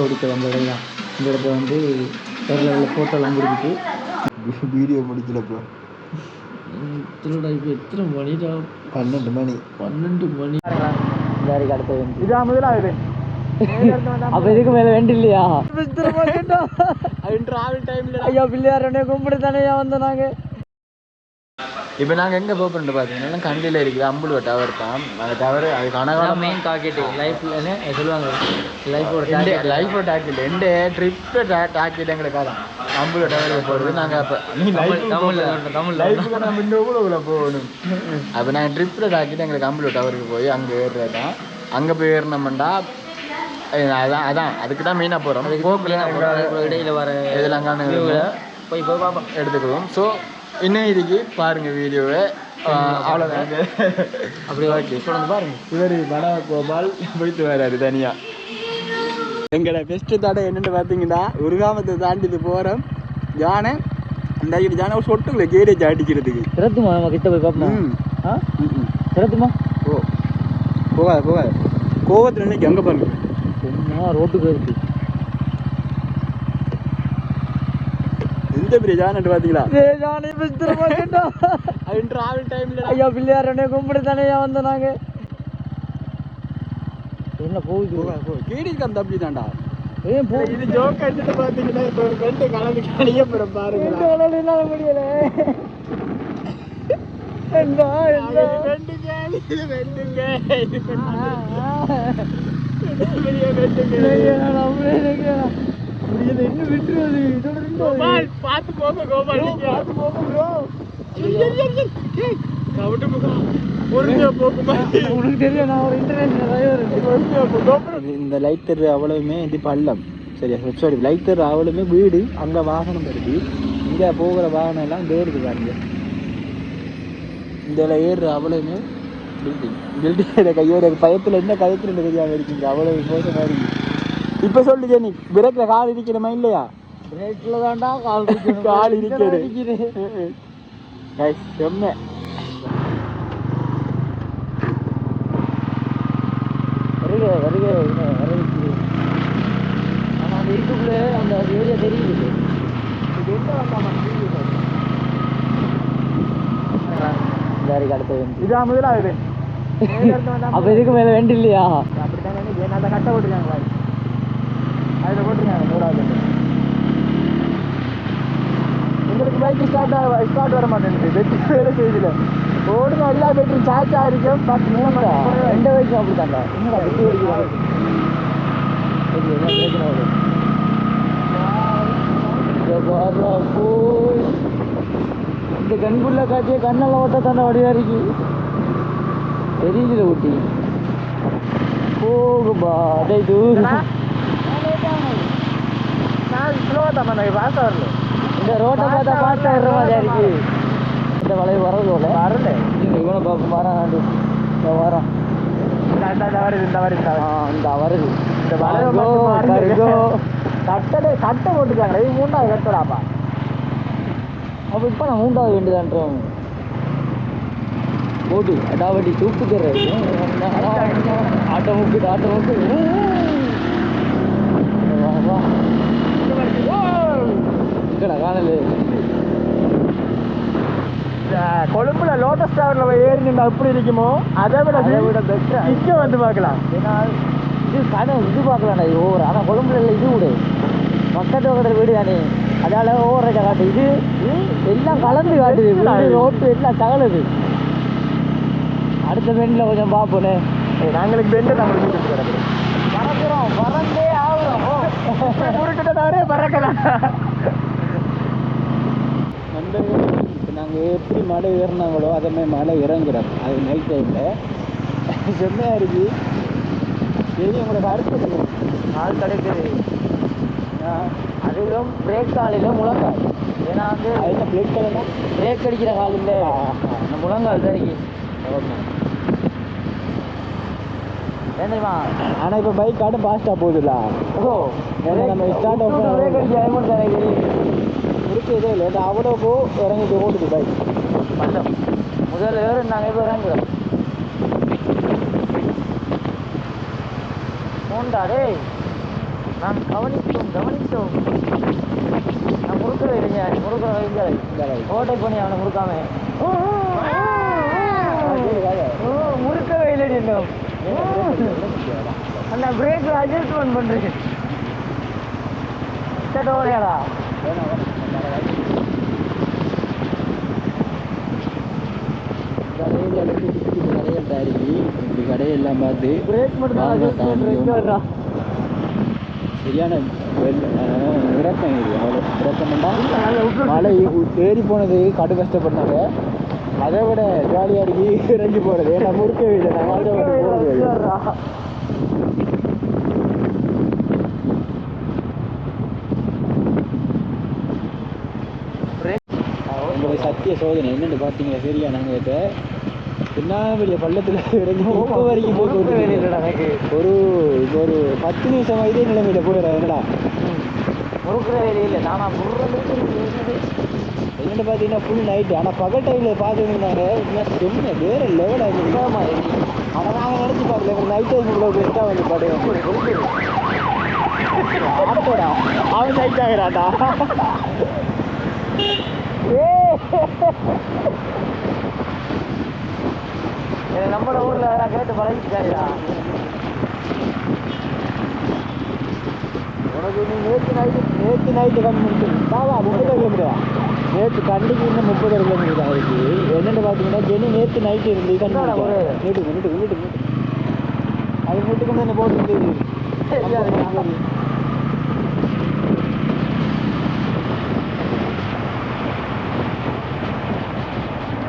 ஓடிக்க வந்த இடம் தான். இந்த இடத்துல வந்து வேறு லெவலில் ஃபோட்டோலாம் பிடிச்சிட்டு வீடியோ முடிக்கலப்போ திருவிழா இப்போ எத்தனை மணிடா? 12 மணி. வேறு அடுத்த வேண்டி இதான் முதலாவது. அப்போ இதுக்கு மேலே வேண்டி இல்லையா? டிராவல் டைம்ல ஐயா பிள்ளையாரனே கும்பிடு தானேயா வந்தோம் நாங்கள். இப்போ நாங்கள் எங்கே போகிறோம்னு பார்த்தீங்கன்னா கண்டியில் இருக்குது அம்புலுவ டவர் தான். அந்த டவர் அது கனகால மெயின் டாக்கெட்டு லைஃப்லன்னு சொல்லுவாங்க. லைஃபோட டாக்கெட் எந்த ட்ரிப்பு டாக்கெட் எங்களுக்கு தான் அம்புலுவ டவருக்கு போகிறது. நாங்கள் அப்போ லைஃபுக்கு நம்ம இன்னும் போகணும். அப்போ நாங்கள் ட்ரிப்பில் டாக்கெட் எங்களுக்கு அம்புலுவ டவருக்கு போய் அங்கே ஏறுறது தான். அங்கே போய் ஏறினோம்னா அதான் அதுக்கு தான் மெயினாக போகிறோம். இடையில வர இதெல்லாம் போய் பார்ப்போம் எடுத்துக்குவோம். ஸோ இன்னும் இதுக்கு பாருங்கள் வீடியோவை. அவ்வளோதாங்க. அப்படி ஓகே சொல்லுங்க பாருங்க. இவர் கோபால் போயிட்டு வராரு தனியாக. எங்களோட பெஸ்ட்டு தடை என்னென்னு பார்த்தீங்கன்னா உருகாமத்தை தாண்டிட்டு போகிறோம். ஜானை அந்த ஜானை ஒரு சொட்டுக்குள்ள கேரேஜ் அடிக்கிறதுக்கு திறத்துமா நம்ம கிட்ட போய் பார்ப்போம். திறத்துமா போகாது கோவத்தில் இன்னைக்கு அங்கே பாருங்க ரோட்டுக்கு இருக்கு. எந்த பெரிய ஜானட்டு பார்த்தீங்களா? டிராவல் டைம்ல ஐயா பிள்ளையாரனே கும்பிடு தானேயா வந்தோம் நாங்கள். என்ன போகுது கேடிக்கு அந்த அப்படி தான்டா. ஏன் போகுது இது ஜோக் அடிச்சுட்டு பார்த்தீங்கன்னா இப்போ ஒரு ரெண்டு கலந்து கணியப்படும் பாருங்க. முடியல என்ன விட்டுறது பார்த்து போங்க கோபால். உனக்கு தெரியும் நான் ஒரு இன்டர்நேஷனல். இந்த லைட் தெரு அவ்வளவுமே இது பள்ளம். சரியா சாரி லைட் தெரு அவ்வளவுமே வீடு. அங்கே வாகனம் வருது. இங்கே போகிற வாகனம் எல்லாம் தேடுது பாருங்க. இந்த ஏறு அவ்வளவுமே பில்டிங் கையோட பயத்தில் என்ன கயத்தில் தெரியாமல் இருக்கீங்க. அவ்வளவு மோசமாக இருக்கு. இப்போ சொல்லுங்க நீ பிரேக்கில் கால் இருக்கணுமா இல்லையா? பிரேக்கில் தான்டா கால் இருக்கிறது. செம்ம வருக ஆனால் அந்த இருக்குள்ளே அந்த ஏரியா தெரியுது. அடுத்த இதான் முதலாவது. அப்போ இதுக்கு மேலே வேண்டி இல்லையா? அப்படித்தான் அந்த கட்டை போட்டுருக்காங்க அதில் போட்டிருக்காங்க நூறாவது. எங்களுக்கு பைக்கு ஸ்டார்ட் வர மாட்டேங்குது. வெற்றி வேலை செய்தில்லை ஓடுங்க. எல்லா பேட்டரியும் சார்ஜ் ஆகிருக்கும். பட் ரெண்டு வயசும் அப்படி தாண்டா. என்னடா வெட்டி ஓடிக்கிறாங்க. இந்த கண்குள்ள காட்சியை கண்ணெல்லாம் ஓட்ட தாண்டா வடிவா இருக்கு. தெரியுதுல ஊட்டி போகும்பா அதே தூரம் இந்த ரோட்டை பார்த்தா பார்த்தா வர்ற மாதிரி இருக்கு. இந்த வளைவு வரது வரல. நீங்கள் இவனை பார்க்க வரான் வரோம். இந்த வருது இந்த வருது இந்த வளைவு கட்டை போட்டுக்காங்க. இது மூணாவது கட்டடாப்பா. அப்போ இப்போ நான் மூன்றாவது வேண்டியதான்றோம். போட்டு அடாவடி தூக்குக்கிற ஆட்டோ முக்கு இங்கடா காணல. கொழும்புல லோட்டஸ் டவர்ல ஏறினா எப்படி இருக்குமோ அதை விட பெஸ்ட் இங்கே வந்து பார்க்கலாம். ஏன்னா இது பார்க்கலாம்டா இது ஓவர். ஆனால் கொழும்புல இல்லை இது விடு பக்கத்து பக்கத்தில் வீடு தானே அதால ஓவர் ரேட்டை காட்டு. இது எல்லாம் கலந்து காட்டுது. ரோட்டு எல்லாம் தகலுது. அடுத்த பெண்டில் கொஞ்சம் பார்ப்போனே. நாங்களுக்கு பெண்டு நம்மளுக்கு பறக்கிறோம் பறந்தே ஆகுறோம். தவிர பறக்கலாம். இப்போ நாங்கள் எப்படி மழை ஏறினாங்களோ அதே மாதிரி மழை இறங்குறோம். அது நைட் டைமில் செம்மையாக இருக்குது. சரி உங்களுக்கு அடுத்தது நாள் கிடைக்குது. அதிலும் பிரேக் காலையில் முழங்கால். ஏன்னா வந்து அதில் பிரேக் காலையில் பிரேக் அடிக்கிற கால் இல்லை. அந்த முழங்கால் தான் இருக்கு. ஏன்மா ஆனால் இப்போ பைக் காட்டு ஃபாஸ்ட்டாக போகுதுல்ல. நம்ம ஸ்டார்ட் பிரேக் அடிச்சு அமௌண்ட் தானே இருக்கே இல்லை. அவ்வளோ இறங்கிட்டு ஓடுது பைக். பள்ளம் முதல்ல ஏறு நாங்கள் இப்போ இறங்குறோம். மூண்டா டே நான் கவனித்தோம் நான் முறுக்கவே இல்லைங்க முறுக்கிற வைங்க ஓட்டை பண்ணி அவனை முறுக்காம முறுக்கவே இல்லைடி இன்னும் அண்ணா பிரேக் அட்ஜஸ்ட்மெண்ட் பண்ணுறேன் ஓடையாடா கடையெல்லாம் பார்த்து பிரேக் மட்டும் சரியான இறக்கம் இது அவ்வளோ இறக்கம்னா மழை ஏறி போனது கடு கஷ்டப்பட்டாங்க அதை விட ஜாலியாக இருக்கு இறங்கி போகிறது ஏன்னா முறுக்கவே இல்லை நான் உங்களுடைய சத்திய சோதனை என்னென்னு பார்த்தீங்களா சரியா நாங்கள் இப்போ திருநாவளிய பள்ளத்தில் இறங்கி இப்போ வரைக்கும் போக்கு ஒரு 10 நிமிஷம் இதே நிலைமையில போயிடுறேன் என்னடா முறுக்கிற வேலையில் நானா என்னென்னு பார்த்தீங்கன்னா ஃபுல் நைட்டு ஆனால் பகல் டைமில் பார்த்துருந்தாங்க செம்ம வேறு லெவலாக இருக்குது ஆனால் நாங்கள் நினச்சி பார்க்கல நைட் டைம் இவ்வளோ பெஸ்ட்டாக வந்து பாடுவோம் ஆட்டோடா அவன் நைட் ஆகிறாடா நம்ம ஊர்ல நான் கேட்டு பழகிட்டாயா உனக்கு நீ நேற்று நைட்டு கம்மி முடிச்சு பாவா 30 கிலோமீட்டர் நேற்று கண்டிக்கு இன்னும் 30 கிலோமீட்டர் தான் இருக்குது என்னென்னு பார்த்தீங்கன்னா ஜெனி நேற்று நைட்டு இருந்து கண்டிப்பாக ஒரு வீட்டுக்கு அது வீட்டுக்கு வந்து என்ன போட்டு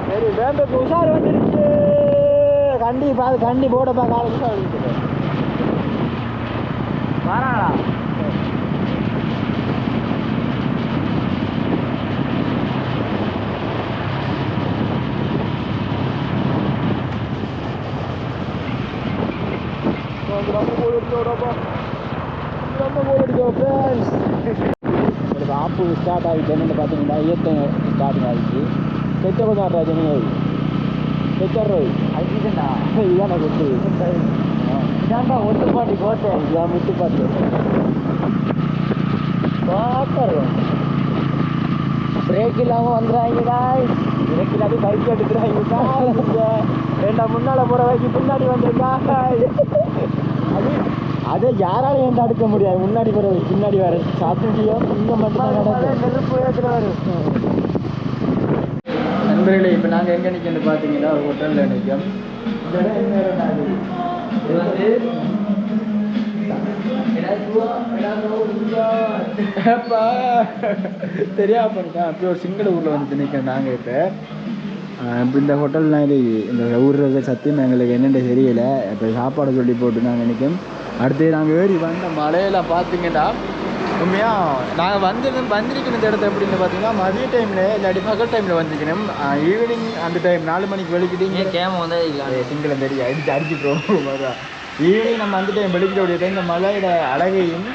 சரி வேம்புக்கு உஷார் வந்துருச்சு கண்டி போடப்பா காலை உஷார் வந்துருக்கு வராங்களா ஆப்பு ஸ்டார்ட் ஆகிட்டு என்னென்னு பார்த்தீங்கன்னா இயக்கம் ஸ்டார்டிங் ஆகிடுச்சு கெட்ட கொஞ்சம் ராஜனி கெச்சரோய் அதுக்குண்ணா இதான் கொத்து இதாண்டா ஒட்டுப்பாட்டி கோட்டை இதான் முட்டுப்பாட்டு பார்க்கறோம் பிரேக் இல்லாமல் வந்துடுறாங்கடா பிரேக் இல்லாட்டி பைக் எடுத்துறாங்க ரெண்டா முன்னால் போகிற வரைக்கும் பின்னாடி வந்துருக்கா அதை யாராலும் ஏன் தடுக்க முடியாது முன்னாடி போகிற பின்னாடி வர சாப்பிட்டியோ இங்கே மட்டும் நெருப்பு இடத்துல வரும் நண்பர்களே இப்போ நாங்கள் எங்கே நிற்கன்னு பார்த்தீங்கன்னா ஒரு ஹோட்டலில் நிற்கும் இந்த இடம் என்ன இடம் இது வந்து தெரியா பண்ணிட்டேன் அப்படி ஒரு சிங்கள ஊரில் வந்து நிற்கிறேன் நாங்கள் இப்போ இந்த ஹோட்டல்லாம் இந்த ஊரில் சத்தியம் எங்களுக்கு என்னென்ன தெரியலை இப்போ சாப்பாடு சொல்லி போட்டு நாங்கள் நிற்கும் அடுத்து நாங்கள் ஏறி வந்த மழையெல்லாம் பார்த்தீங்கன்னா உண்மையாக நாங்கள் வந்திருக்கணும் இந்த இடத்த எப்படின்னு பார்த்தீங்கன்னா மதிய டைமில் இல்லாட்டி பகல் டைமில் வந்திருக்கணும் ஈவினிங் அந்த டைம் 4 மணிக்கு வெளிக்கிட்டீங்க கேம வந்து இல்லை சிங்களம் தெரியும் அடிச்சுட்டோம் ஈவினிங் நம்ம அந்த டைம் வெளிக்கிட்ட டைம் இந்த மலையோட அழகையும்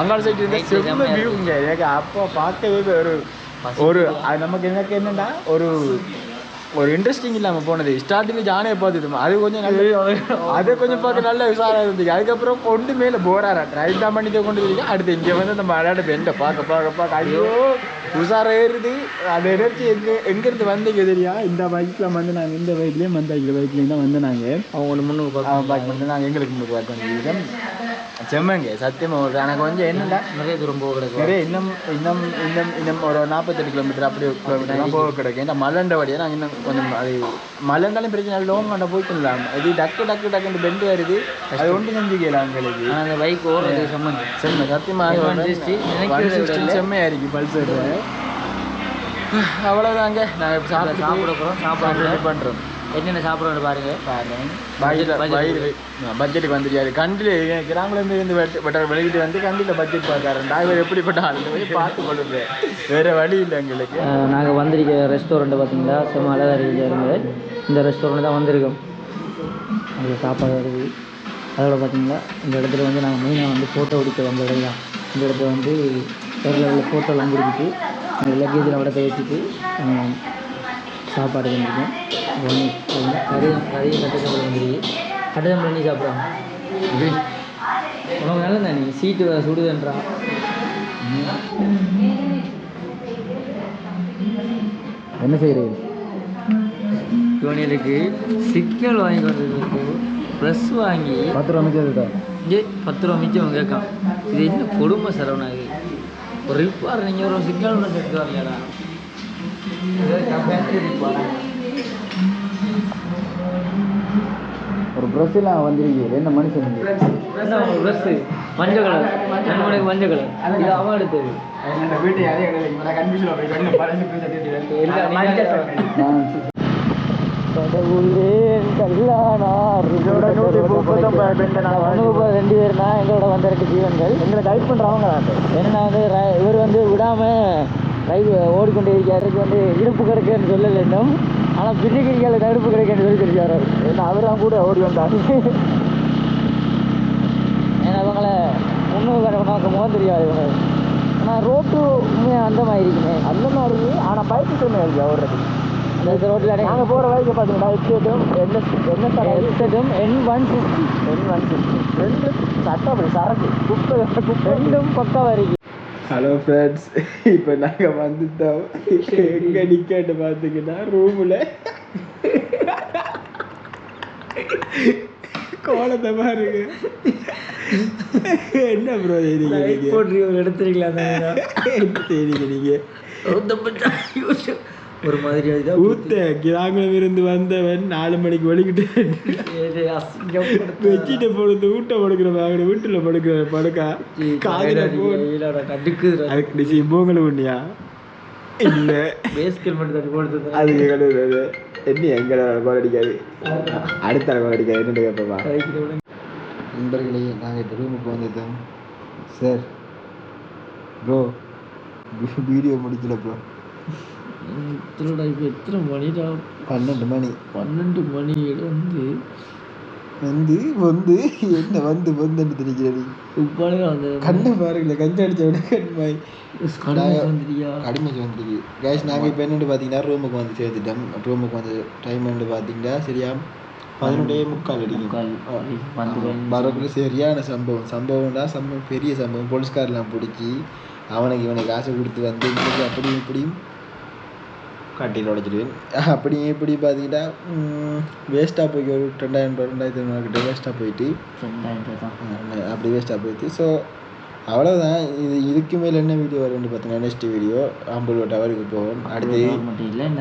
அங்காள சைடு இருந்தால் செம்ம வியூங்க எனக்கு அப்போ பார்க்கவே ஒரு நமக்கு எனக்கு என்னென்னா ஒரு இன்ட்ரெஸ்டிங் இல்லாமல் போனது ஸ்டார்டிங்கில் ஜானியை பார்த்துட்டோம் அது கொஞ்சம் அது கொஞ்சம் பார்க்க நல்ல விசாரம் இருந்துச்சு அதுக்கப்புறம் கொண்டு மேலே போராரா ரைட் தான் பண்ணிட்டு கொண்டு போய் அடுத்து இங்கே வந்து நம்ம விளையாட பெண்டை பார்க்க ஐயோ உஷாரம் ஏறுது அந்த எனர்ஜி எங்கேருந்து வந்தீங்க தெரியா இந்த பைக்கில் வந்து நாங்கள் இந்த பைக்லேயும் பைக்லேயும் தான் வந்து நாங்கள் அவங்க முன்னுக்கு பார்க்க வந்து நாங்கள் எங்களுக்கு முன்னுக்கு பார்க்க வேண்டியது செம்மங்க சத்தியமாக எனக்கு கொஞ்சம் என்னடா நிறைய தூரம் போக கிடைக்கும் நிறைய இன்னும் ஒரு 48 கிலோமீட்டர் அப்படி கிலோமீட்டர்லாம் போக கிடைக்கும் இந்த மலைன்ற வழியாக நாங்கள் இன்னும் கொஞ்சம் அது மலை இருந்தாலும் பிரச்சனை லோன் பண்ண போய்க்கலாம் இது டக்குன்னு பெண்டு வருது அது ஒன்று செஞ்சுக்கலாம் எங்களுக்கு அந்த பைக் ஓடுறது செம்ம சத்தியமாக செம்மையாக இருக்கு பல்சர் அவ்வளோதாங்க நாங்கள் சாப்பிட போகிறோம் சாப்பாடு பண்ணுறோம் என்னென்ன சாப்பிட்றோன்னு பாருங்க பட்ஜெட்டுக்கு வந்துருக்காரு கண்டில் கிராமலேருந்து வெளியிட்டு வந்து கண்டியில் பட்ஜெட் பார்க்காருண்டா இவர் எப்படிப்பட்ட ஆள் பார்த்து கொள்ளுறேன் வேறு வழி இல்லை எங்களுக்கு நாங்கள் வந்திருக்க ரெஸ்டாரண்ட்டை பார்த்தீங்களா செம்ம அழகாக இருந்துச்சு இந்த ரெஸ்டாரண்ட் தான் வந்திருக்கோம் அங்கே சாப்பாடு இருக்குது அதோட பார்த்தீங்களா இந்த இடத்துல வந்து நாங்கள் மெயினாக வந்து ஃபோட்டோ எடுக்க வந்த இடம் தான் இந்த இடத்துல வந்து வேறு லெவலில் ஃபோட்டோலாம் கொடுத்துட்டு அந்த லக்கேஜில் விடத்தை வச்சுட்டு சாப்பாடு வந்துருக்கோம் கறியும் கட்டை சாப்பாடு வந்துருக்கு கட்டை சாப்பாடு நீ சாப்பிட்றாங்க உனக்கு நல்ல தானே சீட்டு சுடுதுன்றா. என்ன செய்கிறீங்க? இவனுக்கு சிக்னல் வாங்கி கொண்டு ப்ரெஸ் வாங்கி 10 ரூபா மிச்சம் இங்கே 10 ரூபா மிச்சம் கேட்கான். இது என்ன கொடுமை சரவணா இது. ஒரு ரிப்பார் நீங்கள் ஒரு சிக்னல் ஒன்று சேர்த்து வரலடா. ஒரு ப்ரெஸ்ஸெல்லாம் வந்துருக்கு. என்ன மனுஷன் என்ன ஒரு ப்ரெஸ்ஸு மஞ்சள் கலர், நம்மளுக்கு மஞ்சள் கலர். இது அவன் எடுத்தது. கடவுளே கல்லானா 2 பேர்னா எங்களோட வந்திருக்கு ஜீவன்கள். எங்களை கைட் பண்ணுறவங்க என்னன்னா வந்து இவர் வந்து விடாமல் ரைடு ஓடிக்கொண்டே இருக்காருக்கு. வந்து இடுப்பு கிடைக்குன்னு சொல்லலை இன்னும். ஆனால் பின்னிக்கிரிக்கால தடுப்பு கிடைக்குன்னு சொல்லி தெரிஞ்சார். ஏன்னா அவராக கூட ஓடி வந்தார். ஏன்னா அவங்கள முன்னூறு நமக்கு முகம் தெரியாது இவங்க. ஆனால் ரோட்டு உண்மையாக அந்த மாதிரி இருக்குமே, அந்த மாதிரி இருக்குது. ஆனால் பைக்கு சொன்னேன் ஓடுறது அந்த ரோட்டில் நாங்கள் போகிற வரைக்கும் பார்த்தீங்கன்னா எக்ஸெட்டும் N160 ரெண்டு சட்டப்படி சரக்கு குப்பை ரெண்டும் பக்கம் வரைக்கும். ஹலோ ஃப்ரெண்ட்ஸ், இப்போ நாங்கள் வந்துட்டோம். எங்கே நிற்கட்டு பார்த்திங்கன்னா ரூமில் கோலத்தை பாருங்க. என்ன ப்ரோ போட்டு எடுத்துருக்கலாம் நீங்கள் ஒரு மாதிரி ஊத்த கிராமம் இருந்து வந்தவன் 4 மணிக்கு வலிக்கிட்டு வச்சிட்டு போடுறது ஊட்ட படுக்கிற வாங்க வீட்டுல படுக்கிற படுக்கா காதில போங்கல உண்ணியா இல்ல பேஸ்கெட் மட்டும் தட்டி போடுறது அதுக்கு கழுவுறது என்ன எங்க கோல் அடிக்காது, அடுத்த கோல் அடிக்காது. என்ன கேட்பா நண்பர்களே, நாங்கள் இப்போ ரூமுக்கு வந்துட்டோம். சார் ப்ரோ வீடியோ முடிக்கல ப்ரோ. இப்போ எத்தனை மணிடா? 12 மணி. 12 மணி வந்து வந்து வந்து என்ன வந்து வந்துட்டு தெரிகிறது. உப்பாளுங்க வந்து கண்ணை பாருங்களேன், கஞ்சி அடிச்ச விட கண்மாய் கடுமை வந்துருக்கு. கேஷ் நாங்கள் இப்போ என்னென்னு பார்த்தீங்கன்னா ரூமுக்கு வந்து சேர்த்துட்டோம். ரூமுக்கு வந்து டைம் வந்து பார்த்தீங்கன்னா சரியா 11:45 அடிக்கும். வரக்குள்ள சரியான சம்பவம்னா பெரிய சம்பவம். போலீஸ்காரெலாம் பிடிச்சி அவனுக்கு காசை கொடுத்து வந்து இன்றைக்கி அப்படியும் இப்படியும் கட்டியில் உடைச்சிடுவேன். அப்படியும் இப்படி பார்த்தீங்கன்னா வேஸ்ட்டாக போய் ஒரு 2000-2500 கிட்ட வேஸ்ட்டாக போயிட்டு அப்படி வேஸ்ட்டாக போயிட்டு. ஸோ அவ்வளோதான். இதுக்கு மேலே என்ன வீடியோ வரும்னு பார்த்தீங்கன்னா நெக்ஸ்ட் வீடியோ அம்பலூர் டவருக்கு போவோம். அடுத்து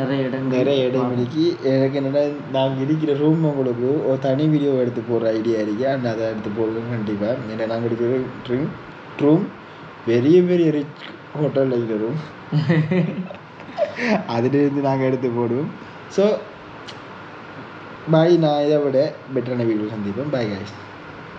நிறைய இடம் இருக்கு. எனக்கு என்னென்னா நாங்கள் இருக்கிற ரூம் உங்களுக்கு ஒரு தனி வீடியோ எடுத்து போடுற ஐடியா இருக்குது. அண்ட் அதை எடுத்து போடுவோம் கண்டிப்பாக. ஏன்னா நாங்கள் இருக்கிற ரூம் பெரிய பெரிய ரிச் ஹோட்டலில் இருக்கிற ரூம். அதுலேருந்து நாங்கள் எடுத்து போடுவோம். ஸோ பாய், நான் இதை விட பெட்டரான வீடியோ சந்திப்போம். Bye guys.